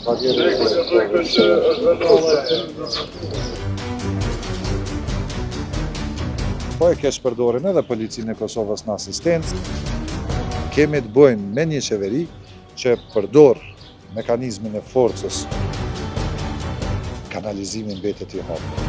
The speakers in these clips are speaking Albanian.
Po e keq përdorin edhe policinë e Kosovës në asistencë. Kemi të bëjmë me një qeveri që përdor mekanizmin e forcës. Kanalizimin mbetet I hapur.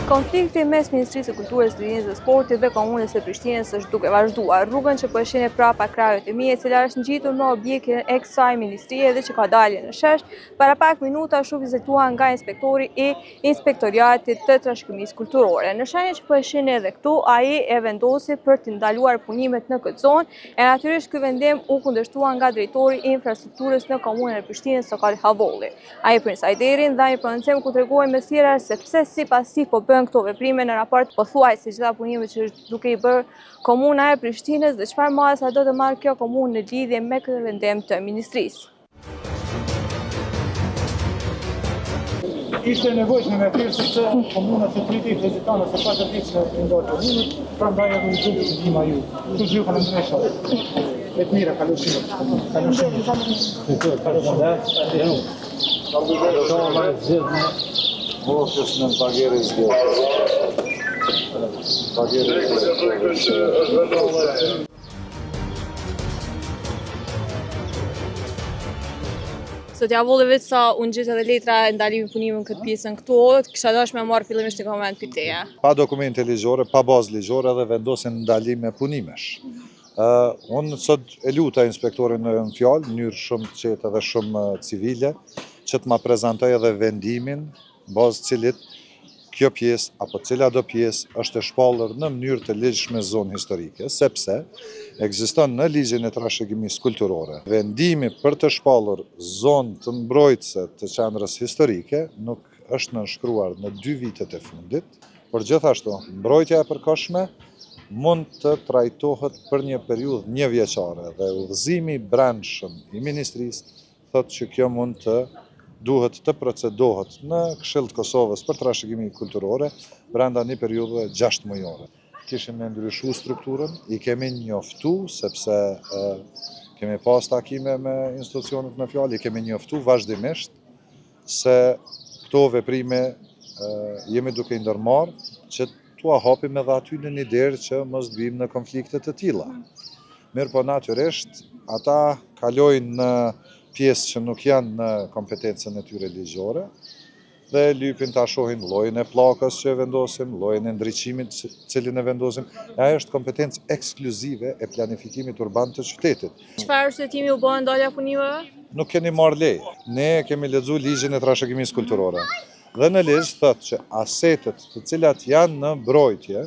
Konflikti mes Ministrisë së Kulturës, Rinjës dhe Sportit dhe Komunës së Prishtinës është duke vazhduar. Rrugën që po e shihni prapa krajut e e cila është ngjitur në objektin e kësaj ministrie dhe që ka dalje në shesh, para pak minuta është vizituar nga inspektori I Inspektoriatit të Trashëgimisë Kulturore. Në shenjë që po e shihni edhe këtu, ai e vendosi për të ndaluar punimet në këtë zonë, e natyrisht ky vendim u kundërshtua nga drejtori I infrastrukturës në Komunën e Prishtinës, Sokal Havolli. Ai për kësaj deri dha një prononcim ku tregoi me thjerrë se pse sipas tij po këto veprime në raport pothuajse gjitha punimet që është duke I bërë Komuna e Prishtinës dhe çfarë masa do të marrë kjo komunë në lidhje me këtë vendim të ministrisë. Ishte nevojshme me thirrë sepse komunat e Tritit hezitane se pak ditë në ndorë komunët, prandaj edhe u zgjodhi të vim ju. Ju ju falenderoj shumë. Et mira, kalushim. Mos në bagere Sot ja volli vetë sa unë gjithë edhe letra e ndalimi punimin këtë pjesën këtu, kisha dashur me marrë fillimisht një koment për teja. Pa dokumente ligjore, pa bazë ligjore dhe vendosin ndalim me punimesh. Unë sot e luta inspektorin në fjalë, në mënyrë shumë të qetë dhe shumë civile, që të ma prezantoj edhe vendimin, bazë cilit kjo pjesë apo cila do pjesë është e shpallur në mënyrë të ligjshme zonë historike, sepse ekziston në ligjin e trashëgimisë kulturore. Vendimi për të shpallur zonë të mbrojtëse të qendrës historike nuk është nënshkruar në 2 vitet e fundit, por gjithashtu mbrojtja e përkohshme mund të trajtohet për një periudhë 1 vjeçare dhe udhëzimi I brendshëm I ministrisë thotë që kjo mund të duhet të procedohet në Këshill të Kosovës për trashëgimi kulturore brenda një periudhe 6 muajore. Kishim me ndryshu strukturën, I kemi njoftu sepse kemi pas takime me institucionet në fjalë, I kemi njoftu vazhdimisht se këto veprime jemi duke I ndërmarrë që tua hapim edhe aty në një derë që mos bim në konflikte të tilla. Mirë po natyrisht ata kalojnë në pjesë që nuk janë në kompetencën e tyre ligjore dhe lypin ta shohin llojin e pllakës që vendosim, llojin e ndriçimit cilin e vendosim. Ajo është kompetencë ekskluzive e planifikimit urban të qytetit. Çfarë shtetimi u bën ndalja punimeve? Nuk keni marrë lejë. Ne kemi lexuar ligjin e trashëgimisë kulturore. Dhe në ligj thotë që asetet të cilat janë në mbrojtje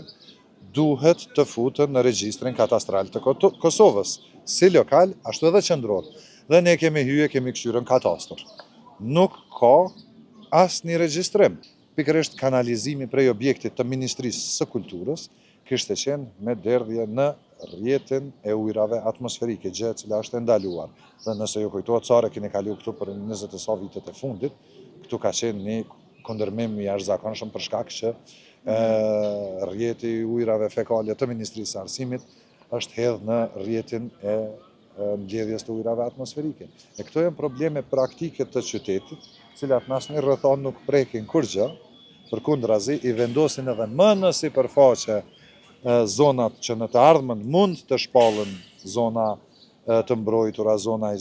duhet të futen në regjistrin katastral të Kosovës, si lokal ashtu edhe qendror. Dhe ne kemi hyje, kemi këshyrën katastër. Nuk ka asnjë regjistrim. Pikërisht kanalizimi prej objektit të Ministrisë së Kulturës kishte qenë me derdhje në rrjetin e ujrave atmosferike, gjë e cila është e ndaluar. Dhe nëse ju kujtohet çfarë keni kaluar këtu për 20 e sa vitet e fundit, këtu ka qenë një kundërmim I jashtëzakonshëm për shkak që rrjeti I ujrave fekale të Ministrisë së Arsimit është hedhur në rrjetin e mbledhjes të ujrave atmosferike. E këto janë probleme praktike të qytetit, cilat në asnjë rrethon nuk prekin kurrgjë, përkundrazi I vendosin edhe më në sipërfaqe zonat që në të ardhmen mund të shpallën zona të mbrojtura, zona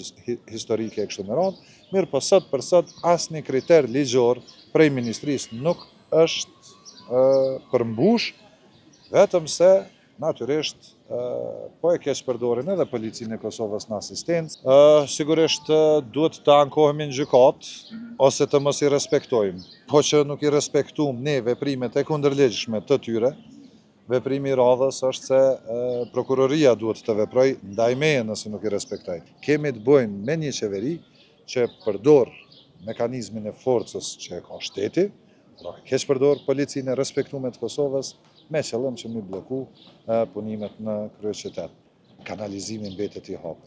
historike e kështu me radhë, mirë po sot për sot asnjë kriter ligjor prej ministrisë nuk është përmbush, vetëm se natyrisht po e keq përdorin edhe policinë e Kosovës në asistencë. Sigurisht duhet të ankohemi në gjykat ose të mos I respektojmë. Po që nuk I respektojmë ne veprimet e kundërligjshme të tyre, veprimi I radhës është se prokuroria duhet të veprojë ndaj meje nëse nuk I respektojnë. Kemi të bëjmë me një qeveri që përdor mekanizmin e forcës që ka shteti, pra keq përdor policinë e respektuar të Kosovës me qëllim që mi bloku punimet në kryeqytet. Kanalizimi mbetet I hapur.